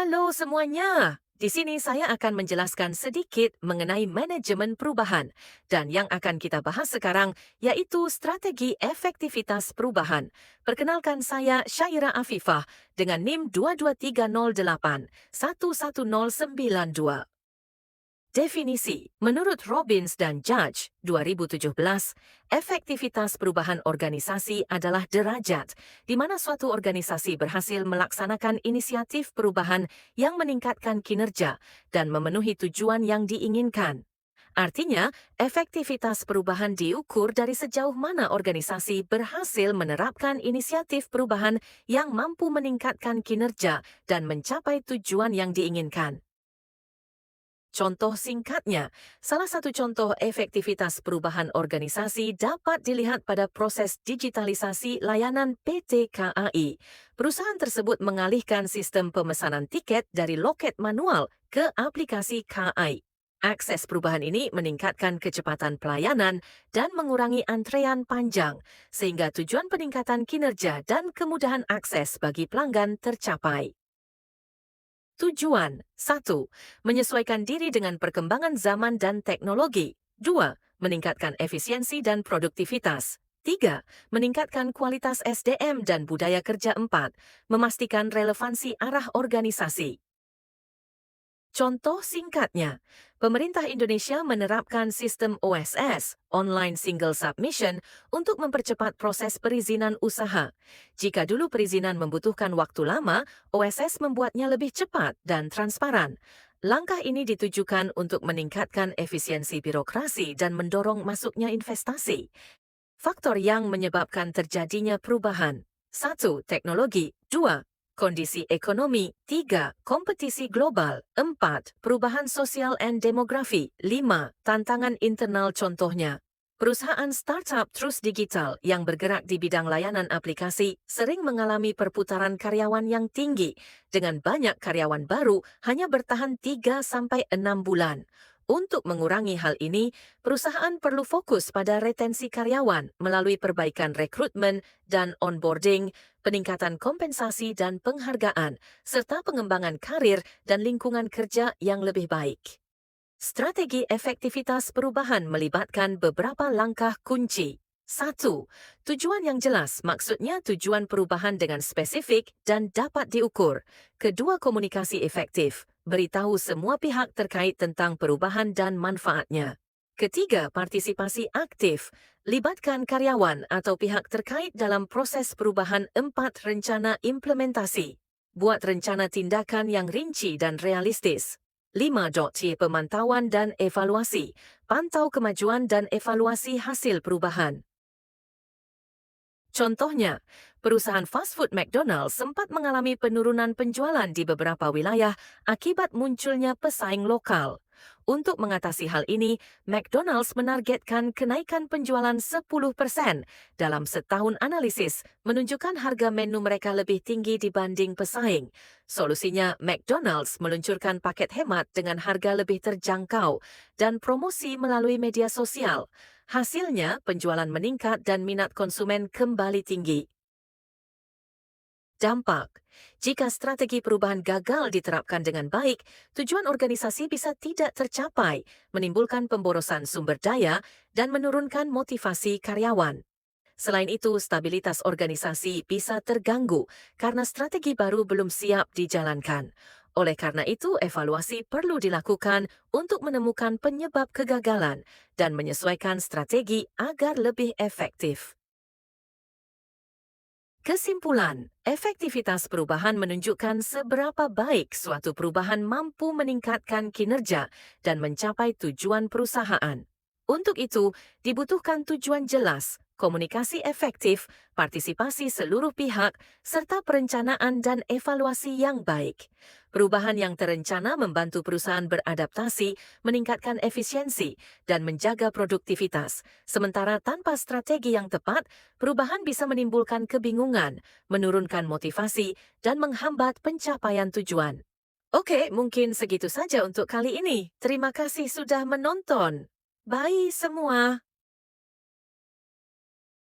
Halo semuanya. Di sini saya akan menjelaskan sedikit mengenai manajemen perubahan. Dan yang akan kita bahas sekarang yaitu strategi efektivitas perubahan. Perkenalkan saya Syaira Afifah dengan NIM 22308 11092. Definisi, menurut Robbins dan Judge 2017, efektivitas perubahan organisasi adalah derajat di mana suatu organisasi berhasil melaksanakan inisiatif perubahan yang meningkatkan kinerja dan memenuhi tujuan yang diinginkan. Artinya, efektivitas perubahan diukur dari sejauh mana organisasi berhasil menerapkan inisiatif perubahan yang mampu meningkatkan kinerja dan mencapai tujuan yang diinginkan. Contoh singkatnya, salah satu contoh efektivitas perubahan organisasi dapat dilihat pada proses digitalisasi layanan PT KAI. Perusahaan tersebut mengalihkan sistem pemesanan tiket dari loket manual ke aplikasi KAI. Akses perubahan ini meningkatkan kecepatan pelayanan dan mengurangi antrean panjang, sehingga tujuan peningkatan kinerja dan kemudahan akses bagi pelanggan tercapai. Tujuan 1. Menyesuaikan diri dengan perkembangan zaman dan teknologi. 2. Meningkatkan efisiensi dan produktivitas. 3. Meningkatkan kualitas SDM dan budaya kerja. 4. Memastikan relevansi arah organisasi. Contoh singkatnya, pemerintah Indonesia menerapkan sistem OSS, Online Single Submission, untuk mempercepat proses perizinan usaha. Jika dulu perizinan membutuhkan waktu lama, OSS membuatnya lebih cepat dan transparan. Langkah ini ditujukan untuk meningkatkan efisiensi birokrasi dan mendorong masuknya investasi. Faktor yang menyebabkan terjadinya perubahan. 1. Teknologi. 2. Kondisi ekonomi. 3. Kompetisi global. 4. Perubahan sosial dan demografi. 5. Tantangan internal contohnya. Perusahaan startup terus digital yang bergerak di bidang layanan aplikasi sering mengalami perputaran karyawan yang tinggi, dengan banyak karyawan baru hanya bertahan 3-6 bulan. Untuk mengurangi hal ini, perusahaan perlu fokus pada retensi karyawan melalui perbaikan rekrutmen dan onboarding, peningkatan kompensasi dan penghargaan, serta pengembangan karir dan lingkungan kerja yang lebih baik. Strategi efektivitas perubahan melibatkan beberapa langkah kunci. 1. Tujuan yang jelas, maksudnya tujuan perubahan dengan spesifik dan dapat diukur. Kedua, komunikasi efektif. Beritahu semua pihak terkait tentang perubahan dan manfaatnya. Ketiga, partisipasi aktif. Libatkan karyawan atau pihak terkait dalam proses perubahan. 4. Rencana implementasi. Buat rencana tindakan yang rinci dan realistis. 5. Pemantauan dan evaluasi. Pantau kemajuan dan evaluasi hasil perubahan. Contohnya, perusahaan fast food McDonald's sempat mengalami penurunan penjualan di beberapa wilayah akibat munculnya pesaing lokal. Untuk mengatasi hal ini, McDonald's menargetkan kenaikan penjualan 10%. Dalam setahun analisis, menunjukkan harga menu mereka lebih tinggi dibanding pesaing. Solusinya, McDonald's meluncurkan paket hemat dengan harga lebih terjangkau dan promosi melalui media sosial. Hasilnya, penjualan meningkat dan minat konsumen kembali tinggi. Dampak. Jika strategi perubahan gagal diterapkan dengan baik, tujuan organisasi bisa tidak tercapai, menimbulkan pemborosan sumber daya, dan menurunkan motivasi karyawan. Selain itu, stabilitas organisasi bisa terganggu karena strategi baru belum siap dijalankan. Oleh karena itu, evaluasi perlu dilakukan untuk menemukan penyebab kegagalan dan menyesuaikan strategi agar lebih efektif. Kesimpulan, efektivitas perubahan menunjukkan seberapa baik suatu perubahan mampu meningkatkan kinerja dan mencapai tujuan perusahaan. Untuk itu, dibutuhkan tujuan jelas, komunikasi efektif, partisipasi seluruh pihak, serta perencanaan dan evaluasi yang baik. Perubahan yang terencana membantu perusahaan beradaptasi, meningkatkan efisiensi, dan menjaga produktivitas. Sementara tanpa strategi yang tepat, perubahan bisa menimbulkan kebingungan, menurunkan motivasi, dan menghambat pencapaian tujuan. Oke, mungkin segitu saja untuk kali ini. Terima kasih sudah menonton. Bye semua.